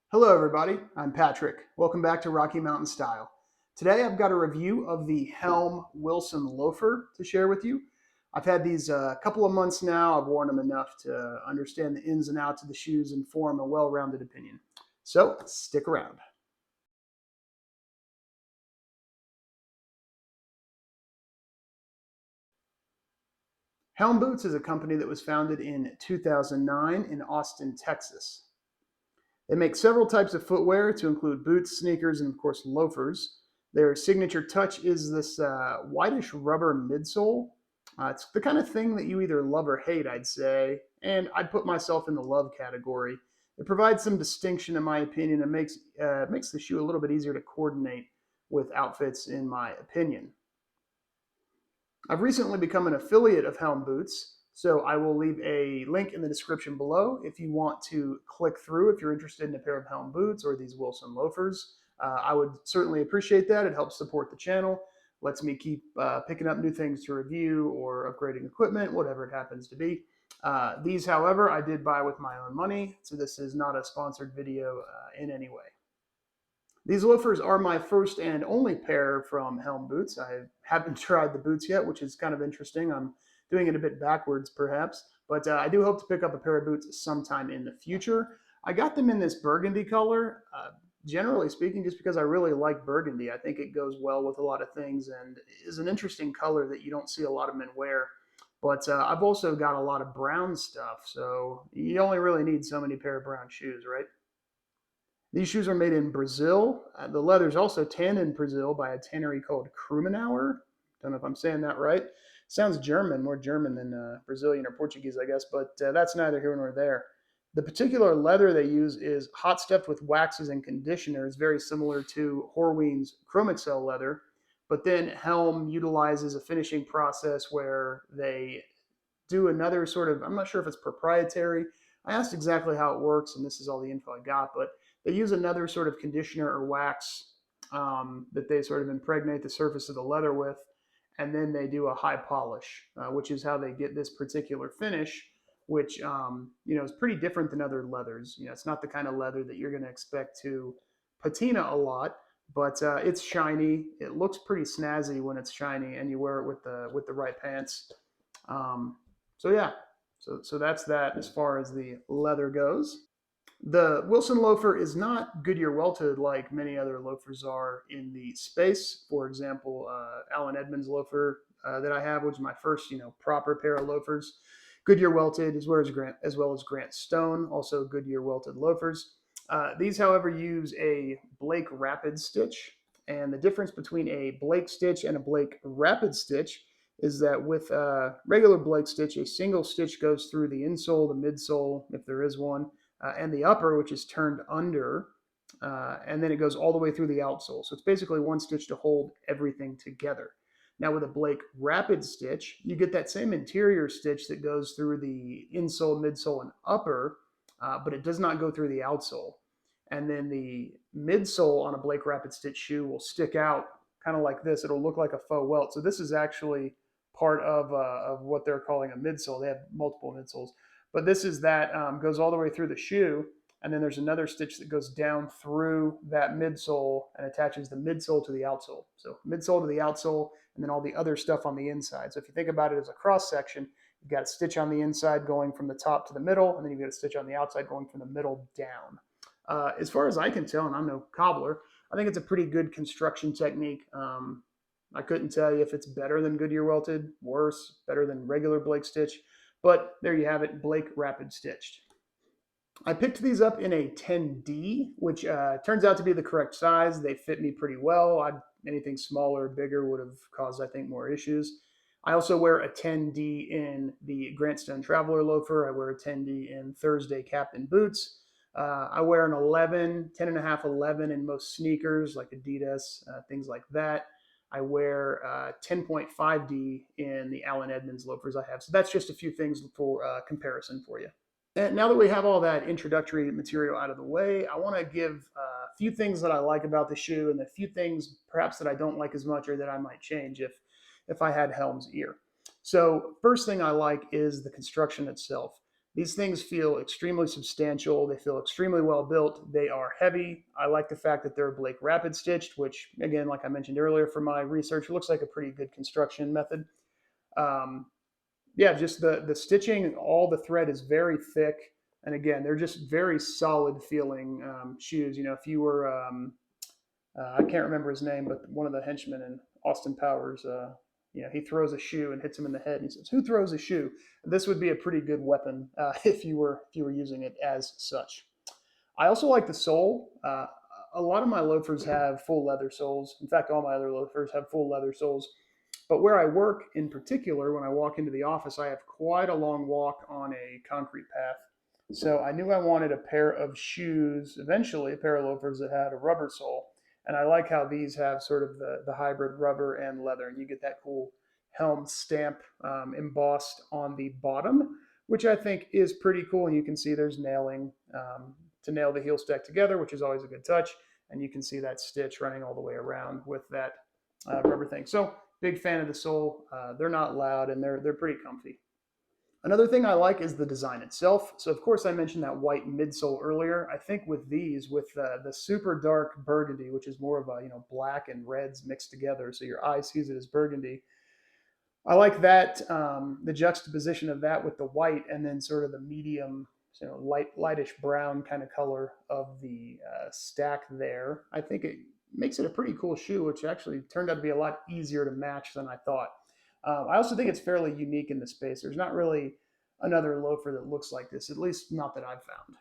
Hello everybody, I'm Patrick. Welcome back to Rocky Mountain Style. Today I've got a review of the Helm Wilson Loafer to share with you. I've had these a couple of months now. I've worn them enough to understand the ins and outs of the shoes and form a well-rounded opinion. So stick around. Helm Boots is a company that was founded in 2009 in Austin, Texas. They make several types of footwear to include boots, sneakers, and of course loafers. Their signature touch is this whitish rubber midsole. It's the kind of thing that you either love or hate, I'd say, and I'd put myself in the love category. It provides some distinction, in my opinion, and makes the shoe a little bit easier to coordinate with outfits, in my opinion. I've recently become an affiliate of Helm Boots, so I will leave a link in the description below if you want to click through if you're interested in a pair of Helm Boots or these Wilson loafers. I would certainly appreciate that. It helps support the channel, lets me keep picking up new things to review or upgrading equipment, whatever it happens to be. These, however, I did buy with my own money, so this is not a sponsored video in any way. These loafers are my first and only pair from Helm Boots. I haven't tried the boots yet, which is kind of interesting. I'm doing it a bit backwards, perhaps, but I do hope to pick up a pair of boots sometime in the future. I got them in this burgundy color, generally speaking, just because I really like burgundy. I think it goes well with a lot of things and is an interesting color that you don't see a lot of men wear. But I've also got a lot of brown stuff, so you only really need so many pair of brown shoes, right? These shoes are made in Brazil. The leather is also tanned in Brazil by a tannery called Krumenauer. Don't know if I'm saying that right. Sounds German, more German than Brazilian or Portuguese, I guess, but that's neither here nor there. The particular leather they use is hot stuffed with waxes and conditioners, very similar to Horween's Chrome Excel leather. But then Helm utilizes a finishing process where they do another sort of, I'm not sure if it's proprietary. I asked exactly how it works, and this is all the info I got, but they use another sort of conditioner or wax that they sort of impregnate the surface of the leather with, and then they do a high polish, which is how they get this particular finish, which is pretty different than other leathers. It's not the kind of leather that you're going to expect to patina a lot, but it's shiny. It looks pretty snazzy when it's shiny, and you wear it with the right pants. Um, so yeah, so that's that as far as the leather goes. The Wilson loafer is not Goodyear welted like many other loafers are in the space. For example, Alan Edmonds loafer that I have, which is my first proper pair of loafers. Goodyear welted as well as Grant Stone, also Goodyear welted loafers. These, however, use a Blake rapid stitch, and the difference between a Blake stitch and a Blake rapid stitch is that with a regular Blake stitch, a single stitch goes through the insole, the midsole, if there is one, and the upper, which is turned under, and then it goes all the way through the outsole. So it's basically one stitch to hold everything together. Now with a Blake rapid stitch, you get that same interior stitch that goes through the insole, midsole, and upper, but it does not go through the outsole. And then the midsole on a Blake rapid stitch shoe will stick out kind of like this. It'll look like a faux welt. So this is actually part of what they're calling a midsole. They have multiple midsoles, but this is that goes all the way through the shoe, and then there's another stitch that goes down through that midsole and attaches the midsole to the outsole. So midsole to the outsole, and then all the other stuff on the inside. So if you think about it as a cross section, you've got a stitch on the inside going from the top to the middle, and then you've got a stitch on the outside going from the middle down. As far as I can tell, and I'm no cobbler, I think it's a pretty good construction technique. I couldn't tell you if it's better than Goodyear welted, worse, better than regular Blake stitch, but there you have it, Blake rapid stitched. I picked these up in a 10D, which turns out to be the correct size. They fit me pretty well. Anything smaller or bigger would have caused, I think, more issues. I also wear a 10D in the Grant Stone Traveler loafer. I wear a 10D in Thursday Captain boots. I wear an 11, 10 and a half, 11 in most sneakers like Adidas, things like that. I wear 10.5D in the Alan Edmonds loafers I have. So that's just a few things for comparison for you. And now that we have all that introductory material out of the way, I want to give a few things that I like about the shoe and a few things perhaps that I don't like as much or that I might change if I had Helm's ear. So first thing I like is the construction itself. These things feel extremely substantial. They feel extremely well built. They are heavy. I like the fact that they're Blake rapid stitched, which, again, like I mentioned earlier, from my research, looks like a pretty good construction method. Um, yeah, just the stitching, all the thread is very thick, and again, they're just very solid feeling shoes. You know, if you were, I can't remember his name, but one of the henchmen in Austin Powers, you know, he throws a shoe and hits him in the head, and he says, "Who throws a shoe?" This would be a pretty good weapon if you were using it as such. I also like the sole. A lot of my loafers have full leather soles. In fact, all my other loafers have full leather soles. But where I work in particular, when I walk into the office, I have quite a long walk on a concrete path. So I knew I wanted a pair of shoes, eventually a pair of loafers that had a rubber sole. And I like how these have sort of the hybrid rubber and leather. And you get that cool Helm stamp embossed on the bottom, which I think is pretty cool. And you can see there's nailing to nail the heel stack together, which is always a good touch. And you can see that stitch running all the way around with that rubber thing. So big fan of the sole. They're not loud and they're pretty comfy. Another thing I like is the design itself. So of course I mentioned that white midsole earlier. I think with these, with the super dark burgundy, which is more of a black and reds mixed together, so your eye sees it as burgundy. I like that the juxtaposition of that with the white, and then sort of the medium, lightish brown kind of color of the stack there. I think it makes it a pretty cool shoe, which actually turned out to be a lot easier to match than I thought. I also think it's fairly unique in the space. There's not really another loafer that looks like this, at least not that I've found.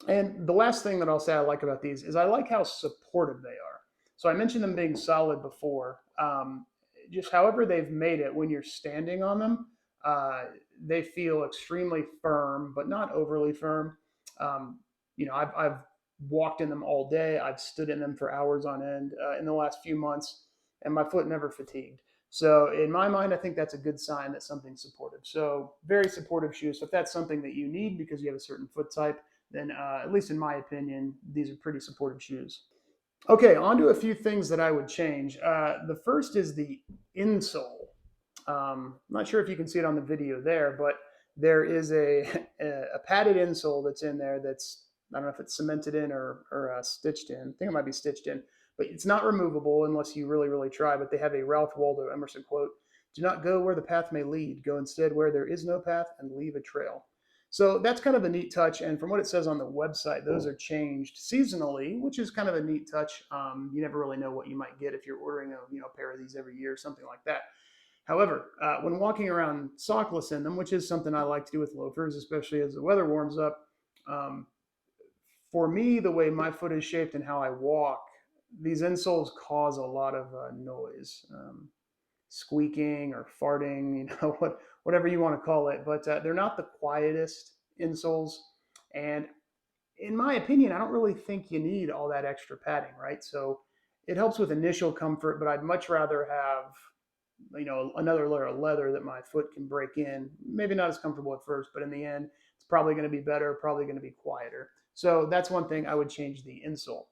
And the last thing that I'll say I like about these is I like how supportive they are. So I mentioned them being solid before. Just however they've made it, when you're standing on them, they feel extremely firm, but not overly firm. Um, I've walked in them all day. I've stood in them for hours on end in the last few months, and my foot never fatigued. So in my mind, I think that's a good sign that something's supportive. So very supportive shoes. So if that's something that you need because you have a certain foot type, then at least in my opinion, these are pretty supportive shoes. Okay, on to a few things that I would change. The first is the insole. I'm not sure if you can see it on the video there, but there is a padded insole that's in there that's, I don't know if it's cemented in or stitched in. I think it might be stitched in, but it's not removable unless you really, really try. But they have a Ralph Waldo Emerson quote: "Do not go where the path may lead. Go instead where there is no path and leave a trail." So that's kind of a neat touch. And from what it says on the website, those are changed seasonally, which is kind of a neat touch. You never really know what you might get if you're ordering a pair of these every year or something like that. However, when walking around sockless in them, which is something I like to do with loafers, especially as the weather warms up, um, for me, the way my foot is shaped and how I walk, these insoles cause a lot of noise, squeaking or farting, whatever you want to call it. But they're not the quietest insoles, and in my opinion, I don't really think you need all that extra padding, right? So it helps with initial comfort, but I'd much rather have another layer of leather that my foot can break in. Maybe not as comfortable at first, but in the end, it's probably going to be better, probably going to be quieter. So that's one thing I would change: the insole.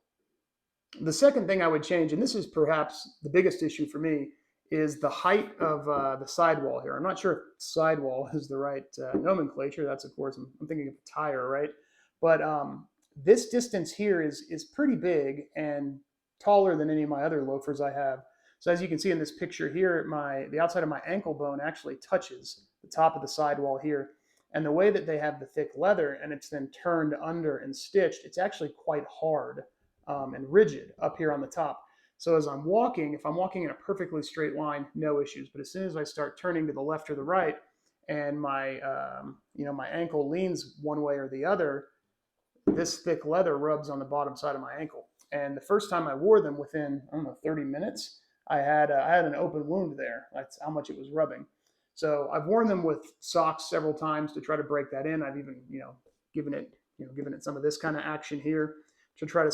The second thing I would change, and this is perhaps the biggest issue for me, is the height of the sidewall here. I'm not sure if sidewall is the right nomenclature. That's, of course, I'm thinking of a tire, right? But this distance here is pretty big and taller than any of my other loafers I have. So as you can see in this picture here, the outside of my ankle bone actually touches the top of the sidewall here. And the way that they have the thick leather and it's then turned under and stitched, it's actually quite hard and rigid up here on the top. So as I'm walking, if I'm walking in a perfectly straight line, no issues. But as soon as I start turning to the left or the right, and my ankle leans one way or the other, this thick leather rubs on the bottom side of my ankle. And the first time I wore them, within, I don't know, 30 minutes, I had an open wound there. That's how much it was rubbing. So I've worn them with socks several times to try to break that in. I've even given it some of this kind of action here to try to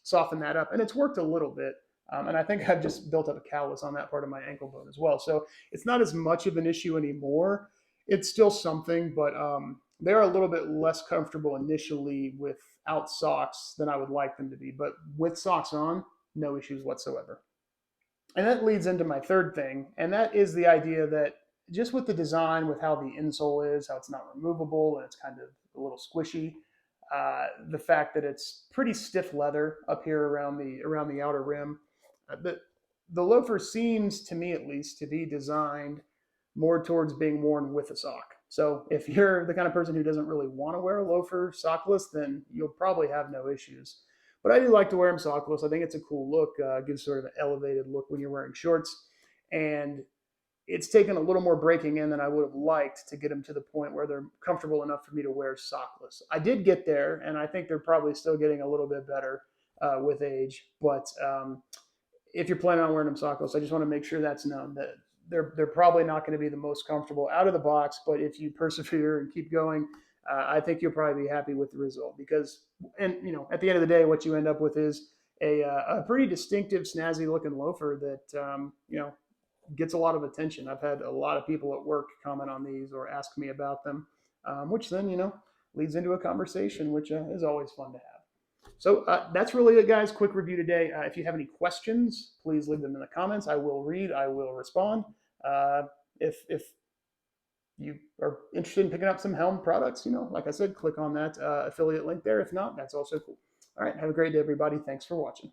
soften that up, and it's worked a little bit. And I think I've just built up a callus on that part of my ankle bone as well. So it's not as much of an issue anymore. It's still something, but they're a little bit less comfortable initially without socks than I would like them to be. But with socks on, no issues whatsoever. And that leads into my third thing, and that is the idea that just with the design, with how the insole is, how it's not removable and it's kind of a little squishy. The fact that it's pretty stiff leather up here around the outer rim. The loafer seems, to me at least, to be designed more towards being worn with a sock. So if you're the kind of person who doesn't really want to wear a loafer sockless, then you'll probably have no issues. But I do like to wear them sockless. I think it's a cool look. Gives sort of an elevated look when you're wearing shorts. And it's taken a little more breaking in than I would have liked to get them to the point where they're comfortable enough for me to wear sockless. I did get there, and I think they're probably still getting a little bit better with age. But if you're planning on wearing them sockless, I just want to make sure that's known that they're probably not going to be the most comfortable out of the box. But if you persevere and keep going, I think you'll probably be happy with the result because, and at the end of the day, what you end up with is a pretty distinctive, snazzy looking loafer that gets a lot of attention. I've had a lot of people at work comment on these or ask me about them, which then leads into a conversation, which is always fun to have. So that's really it, guys. Quick review today. If you have any questions, please leave them in the comments. I will read. I will respond. If you are interested in picking up some Helm products, like I said, click on that affiliate link there. If not, that's also cool. All right. Have a great day, everybody. Thanks for watching.